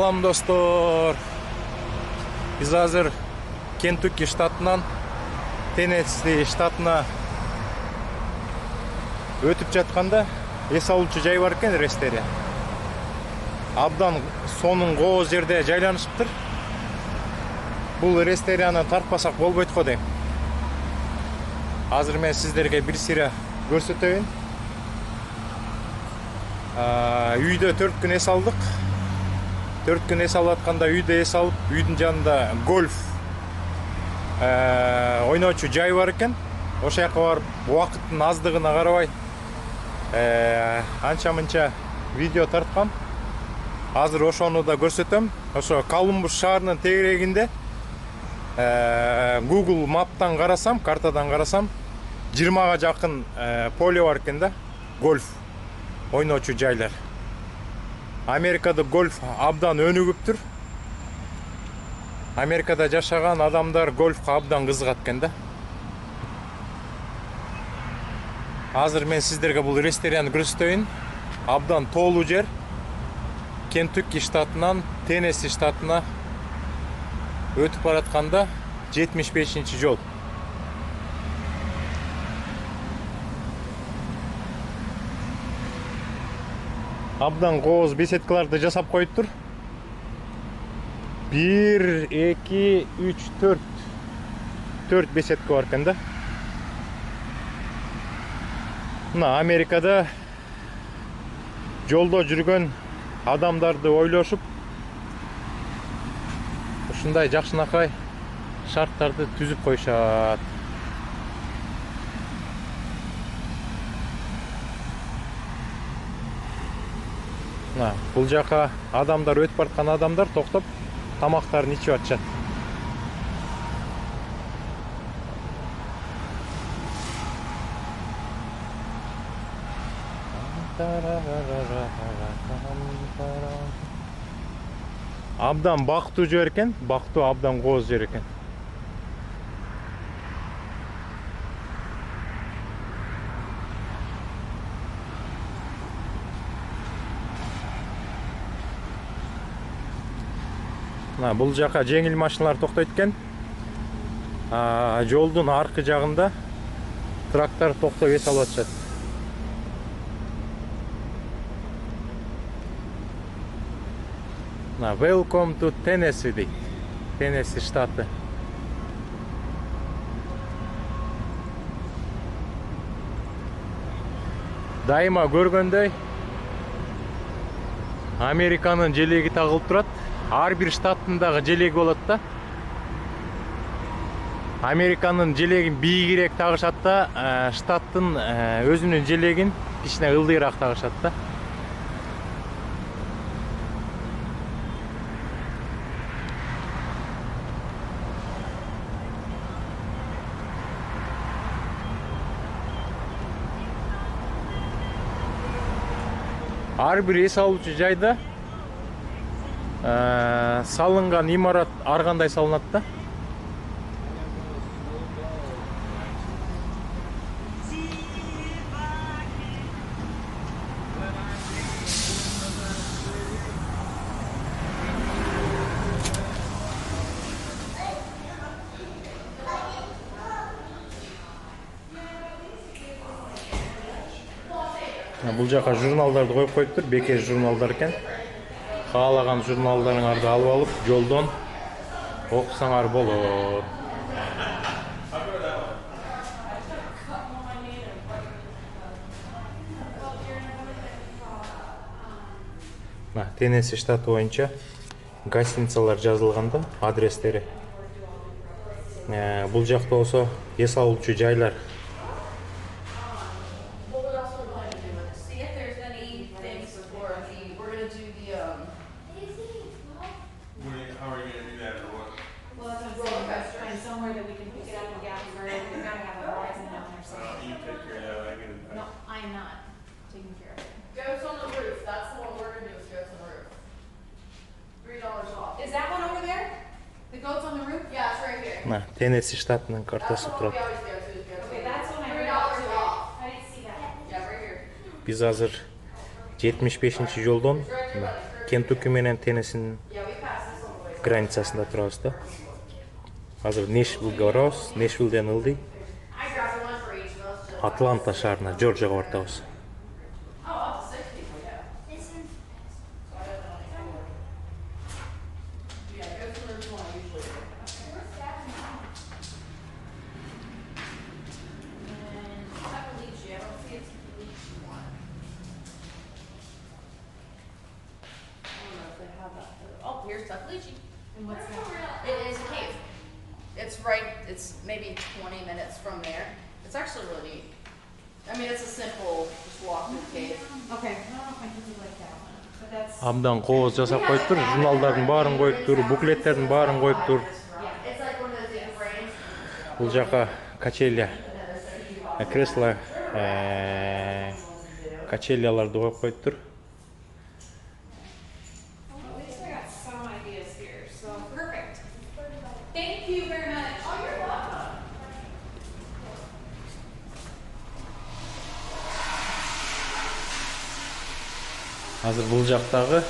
Салам достор. Биз азыр Кентукки штатынан Теннесси штатына өтүп жатканда эс алуучу жай бар экен, Рестерия. Абдан сонун кооз жерде жайланышыптыр. Бул Рестерияны тартпасак болбойт го дейм. Азыр мен сиздерге бир сыйра көрсөтөйүн. Үйдө 4 күн эс алдык. 4 күн эс алып атканда үйдө эс алып, үйдүн жанында гольф ойночу жай бар экен. Ошол жака барып, убакыттын аздыгына карабай анча-мынча видео тарткам. Азыр ошону да көрсөтөм. Ошо Колумбус шаарынын тегерегинде Google Map'тан карасам, картадан карасам, 20га жакын поле бар экен да, гольф ойночу жайлар. Америкада гольф абдан өнүгүптүр. Америкада жашаган адамдар гольфка абдан кызыгат экен да. Азыр мен сиздерге бул Рестерияны көрсөтөйүн. Абдан тоолуу жер. Кентукки штатынан Теннесси штатына өтүп баратканда 75-чи жол. Абдан кооз беседкаларды жасап коюптур. 1, 2, 3, 4. 4 беседка бар экен да. Мына Америкада жолдо жүргөн адамдарды ойлошуп, ушундай жакшынакай шарттарды түзүп коюшат. Бул жака адамдар өтүп бараткан адамдар токтоп тамактарын ичип атышат. Абдан бактуу жер экен, бактуу, абдан кооз жер экен. Бул жака жеңил машиналар токтойт экен. Жолдун аркы жагында трактор токтоп эс алып атышат. Welcome to Tennessee дейт. Теннесси штаты. Дайыма көргөндөй Американын желеги тагылып турат. Ар бир штаттын дагы желеги болот да. Американын желегин бийигирээк тагышат да, штаттын өзүнүн желегин кичине ылдыйраак тагышат да. Ар бир эс алуучу жайда салынган имарат ар кандай салынат да. Бул жака журналдарды коюп коюптур, бекер журналдар экен. Каалаган журналдарыңарды алып алып, жолдон окусаңар болот. Теннесси штаты боюнча гостиницалар жазылган да, адрестери. Бул жакта болсо эс алуучу жайлар. Теннесси штатынын картасы турат. Биз азыр 75-жолдон Кентукки менен Теннессинин границасында турабыз да. Азыр Нэшвиллге барабыз. Нэшвиллден ылдый Атланта шаарына, Джорджияга бартабыз. Here's Tuckleachy. And what's that? It is a cave. It's right, it's maybe 20 minutes from there. It's actually really neat. I mean, it's a simple, just walk through the cave. Okay, I don't know if I really like that one, but that's. Абдан кооз жасап коюптур. Журналдардын баарын коюптур, буклеттердин баарын коюптур. It's like one of those big frames. Бул жака качеля, кресло, качеляларды коюп коюптур. At least I got some ideas here, so perfect. Thank you very much. Oh, you're welcome. Азыр бул жактагы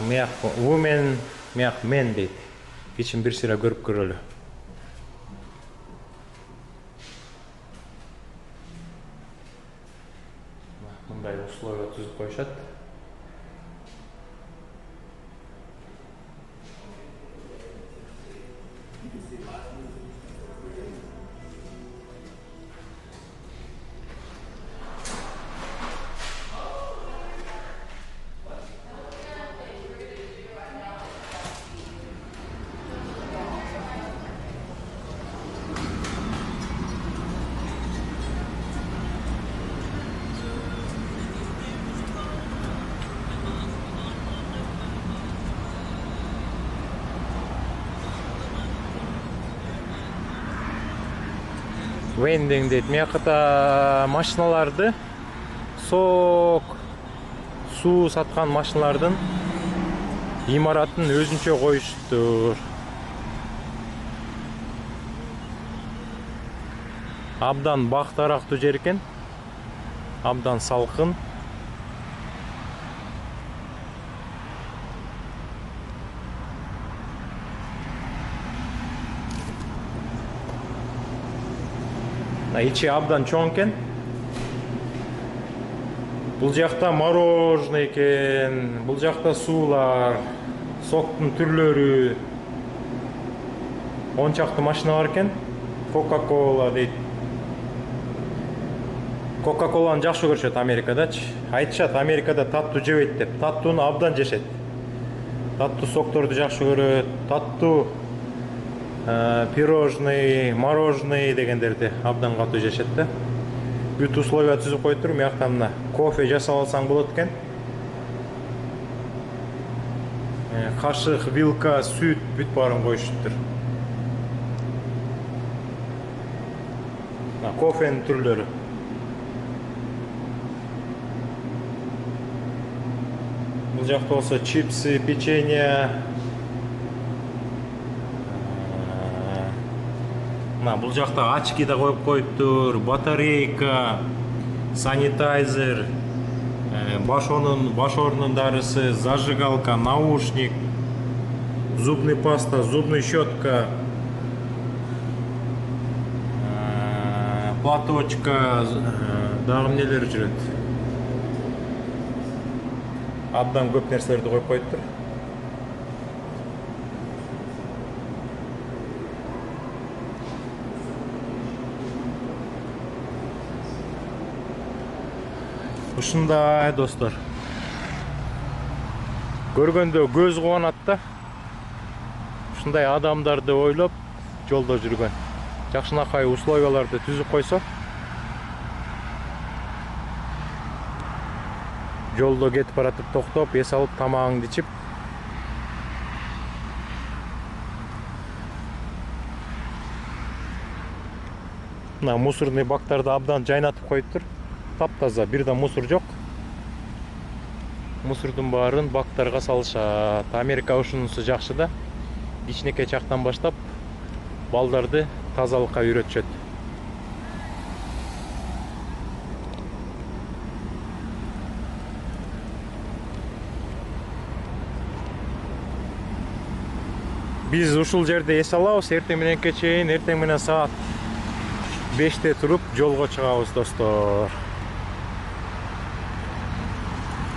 мияк women, мияк men дейт. Кичин бир сыйра көрүп көрөлү. Мындай условия түзүп коюшат. Вендинг дейт. Миякыта машиналарды, сок, суу саткан машиналардын имаратын өзүнчө коюштур. Абдан бактарактуу жер экен. Абдан салкын. Ичи абдан чоң экен. Бул жакта мороженое экен, бул жакта суулар, соктун түрлөрү. 10 чакты машина бар экен. Coca-Cola дейт. Coca-Cola'ны жакшы көрүшөт Америкадачы. Айтышат, Америкада таттуу жебейт деп. Таттууну абдан жешет. Таттуу сокторду жакшы көрөт, таттуу пирожный, мороженое дегендерди абдан катуу жешет да. Бүт условия түзүп коюптур. Мыякта мына кофе жасап алсаң болот экен. Кашык, вилка, сүт бүт баарын коюшуптур. Кофенин түрлөрү. Бул жакта болсо чипсы, печенье. Бул жакта очки да коюп коюптур, батарейка, санитайзер, баш орнунун дарысы, зажигалка, наушник, зубный паста, зубный щетка, платочка, дагы эмнелер жүрөт. Абдан көп нерселерди коюп коюптур. Ушундай достор. Көргөндө көз кубанат да. Ушундай адамдарды ойлоп жолдо жүргөн. Жакшынакай условияларды түзүп койсо, жолдо кетип баратып токтоп, эс алып тамагыңды ичип, мына мусорный бактарды абдан жайнатып коюптур. Таптаза, бир да мусор жок. Мусордун баарын бактарга салышат. Америка ушунусу жакшы да. Кичинекей чактан баштап балдарды тазалыкка үйрөтүшөт. Биз ушул жерде эс алабыз. Эртең мененке чейин, эртең менен саат 5-те туруп жолго чыгабыз, достор.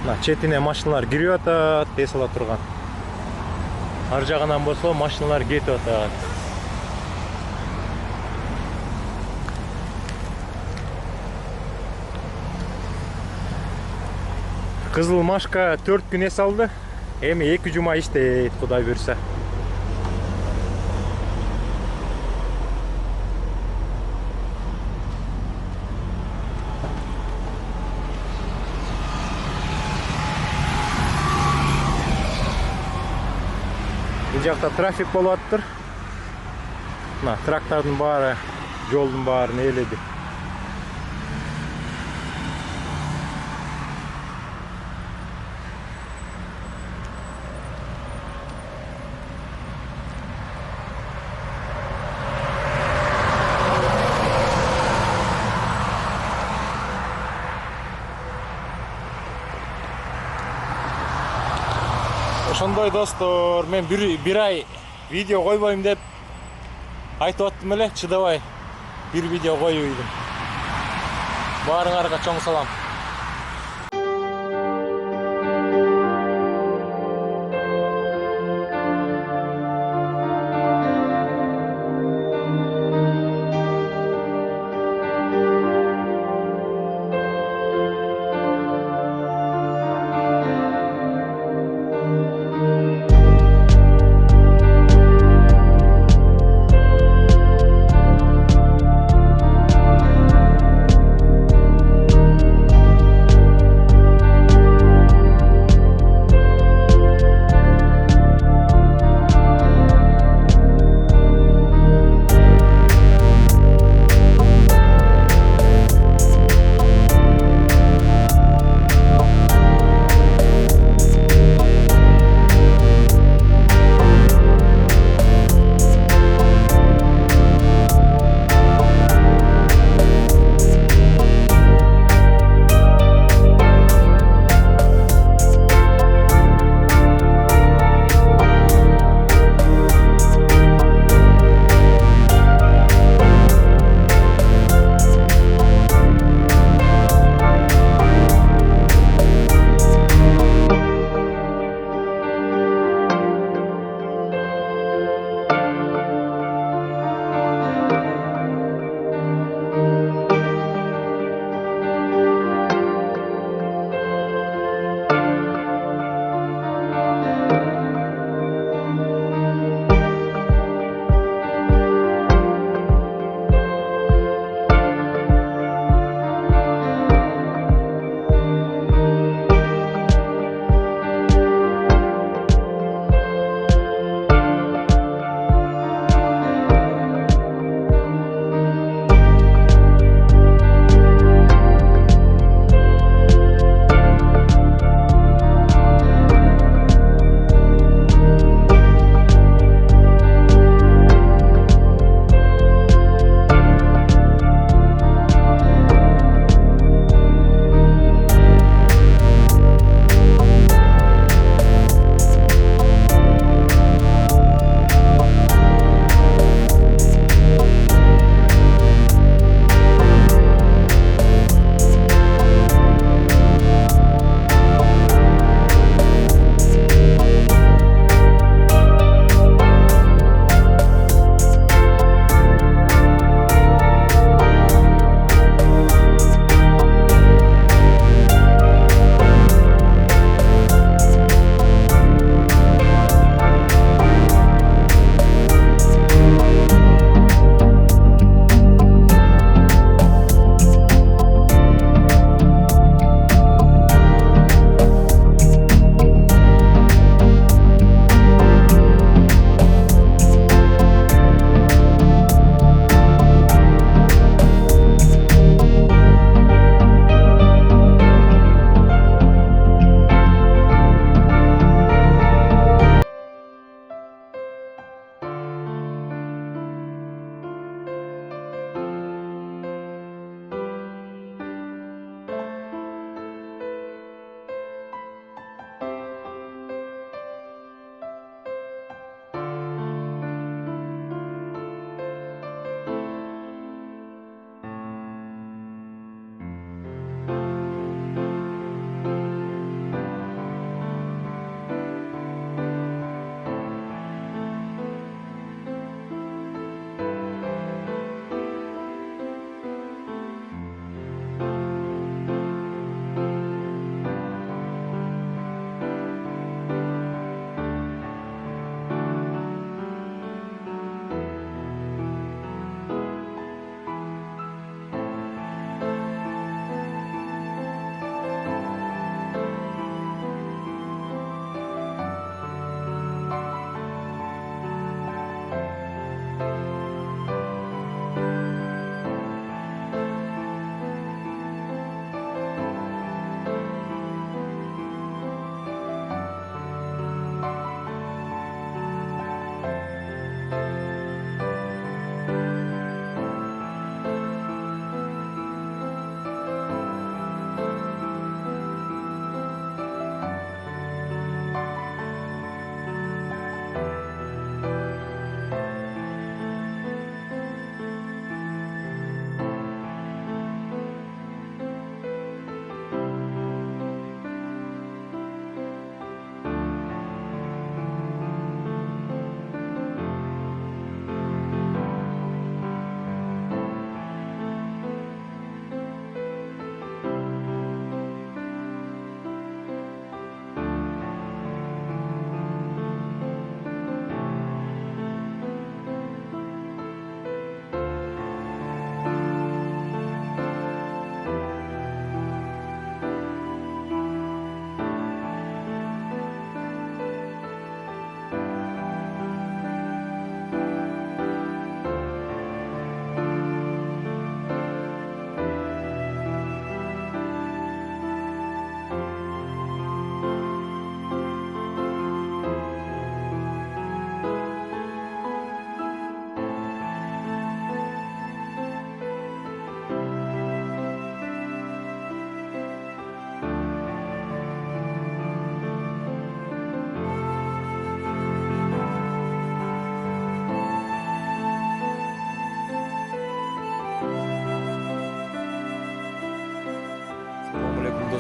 Мына четине машиналар кирип атат, эс ала турган. Ар жагынан болсо машиналар кетип атат. Кызыл Машка 4 күн эс алды. Эми 2 жума иштейт, Кудай буйрса. Бул жакта трафик болуп атыптыр. Мына трактордун баары жолдун баарын ээледи. Ошондой, достор, мен бир ай видео койбойм деп айтып аттым эле, чыдабай бир видео коюп ийдим. Баарыңарга чоң салам.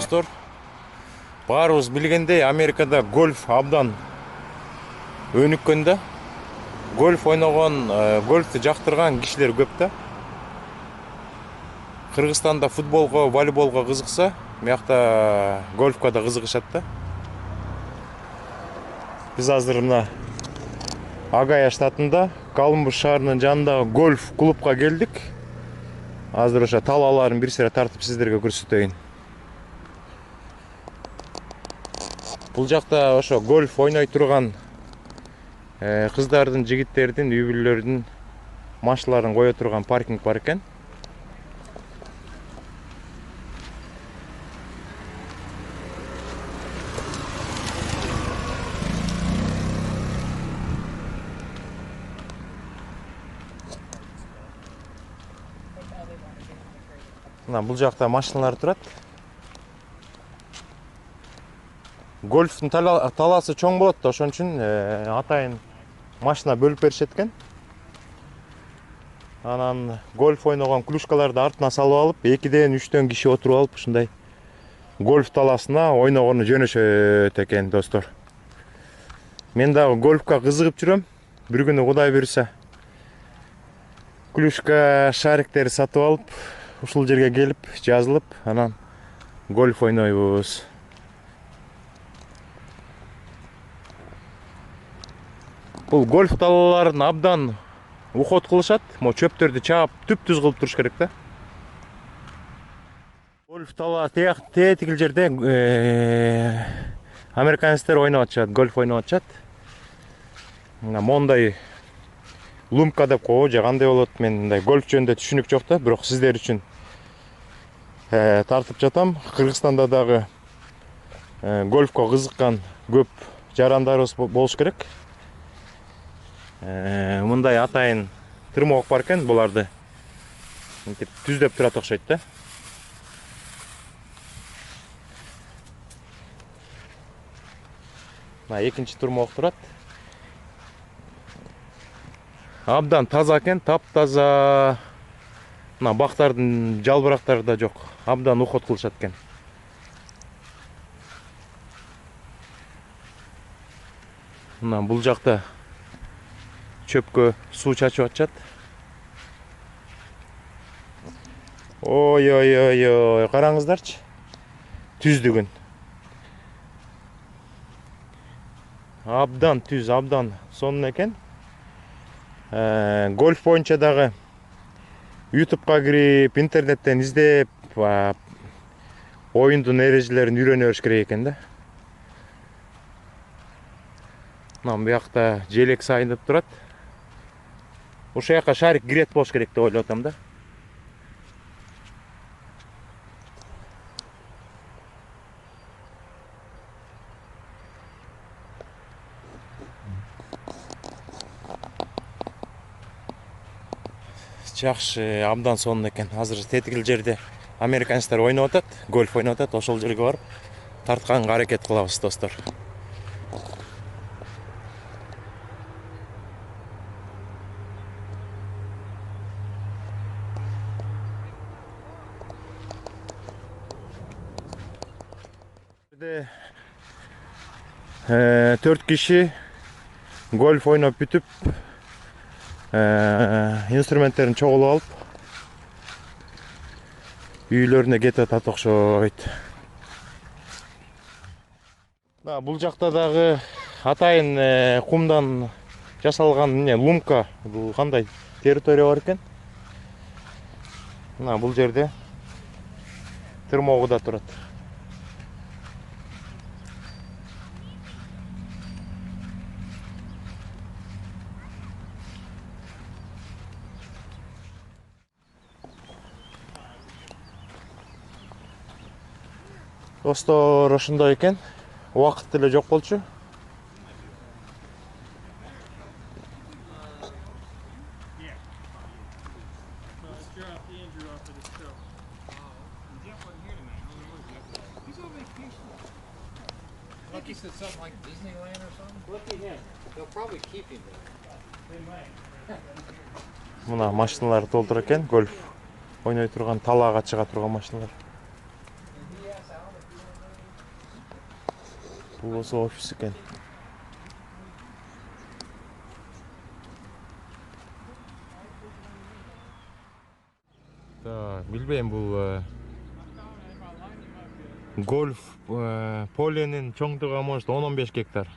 Достор, баарыбыз билгендей, Америкада гольф абдан өнүккөн да. Гольф ойногон, гольфту жактырган кишилер көп да. Кыргызстанда футболго, волейболго кызыкса, мыякта гольфка да кызыгышат да. Биз азыр мына Агая штатында, Колумбус шаарынын жанындагы гольф клубка келдик. Азыр ошо талааларын бир сыйра тартып сиздерге көрсөтөйүн. Бул жакта ошо гольф ойной турган кыздардын, жигиттердин, үй бүлөлөрдүн машиналарын кое турган паркинг бар экен. Мына бул жакта машиналар турат. Гольфтун талаасы чоң болот да, ошон үчүн атайын машина бөлүп беришет экен. Анан гольф ойногон клюшкаларды артына салып алып, 2ден 3дөн киши отуруп алып, ушундай гольф талаасына ойногону жөнөшөт экен, достор. Мен дагы гольфка кызыгып жүрөм. Бир күнү Кудай буйруса, клюшка шариктерди сатып алып, ушул жерге келип, жазылып, анан гольф ойнойбуз. Бул гольф талааларын абдан уход кылышат. Мо чөптөрдү чаап, түп-түз кылып туруш керек да. Гольф талаа тетигил жерде американецтер ойноп атышат, гольф ойноп атышат. Мына мондай лумка деп коебу, же кандай болот? Мен мындай гольф жөнүндө түшүнүк жок да, бирок сиздер үчүн тартып жатам. Кыргызстанда дагы гольфко кызыккан көп жарандарыбыз болуш керек. Мындай атайын тырмок бар экен, буларды түздөп турат окшойт да. Мына экинчи тырмок турат. Абдан таза экен, таптаза. Мына бактардын жалбырактары да жок. Абдан уход кылышат экен. Мына бул жакта чөпкө суу чачып атышат. Ой, караңыздарчы. Түздүгүн. Абдан түз, абдан сонун экен. Гольф боюнча дагы YouTube'га кирип, интернеттен издеп, оюндун эрежелерин үйрөнө бериш керек экен да. Мына буякта желек сайынып турат. Ошол жака шарик кирет болуш керек деп ойлоп атам да. Жакшы, абдан сонун экен. Азыр тетигил жерде американецтер ойноп атат, гольф ойноп атат. Ошол жерге барып тартканга аракет кылабыз, достор. Төрт киши гольф ойноп бүтүп, инструменттерин чогулуп алып, үйлөрүнө кетип атат окшойт. Бул жакта дагы атайын кумдан жасалган лумка, бул кандай территория бар экен. Мына бул жерде тырмогу да турат. Достор, ошондой экен. Убакыт деле жок болчу. Lucky said something like Disneyland or something? Lucky him. They'll probably keep him there. Мына машиналар толтур экен, гольф ойной турган, талаага чыга турган машиналар. Бул болсо офис экен. Билбейм, бул гольф поленин чоңдугу может 10-15 гектар.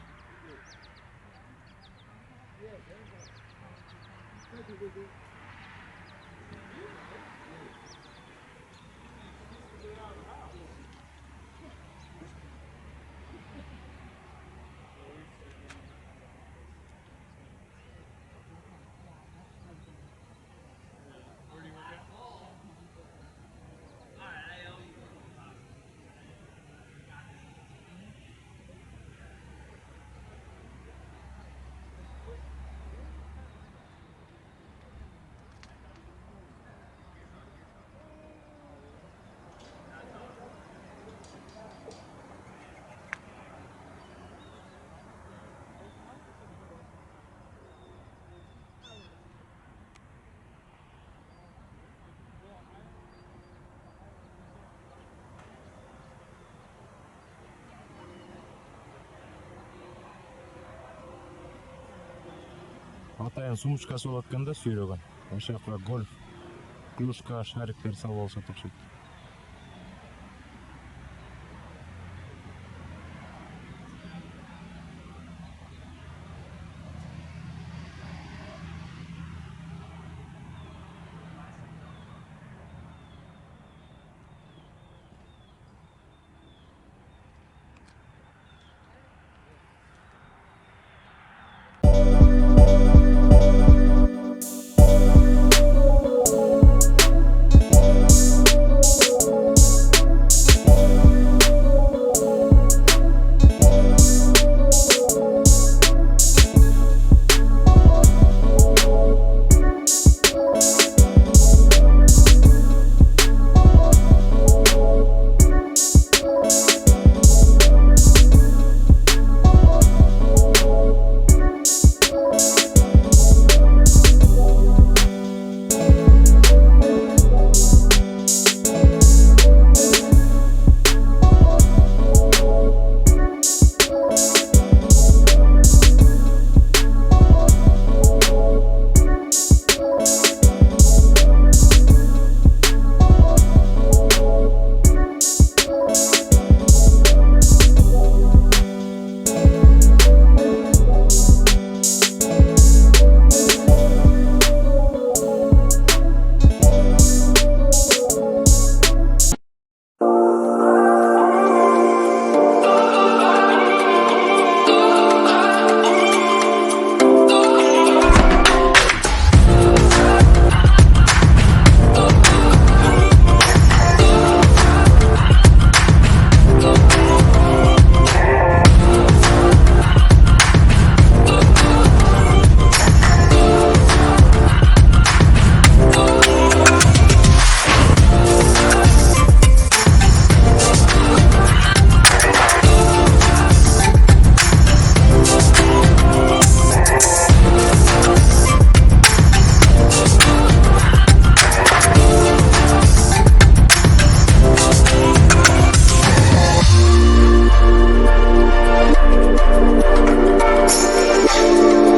Атайын сумочкасы болот экен да сүйрөгөн. Ошол жака гольф, клюшка, шариктер салып алышат окшойт.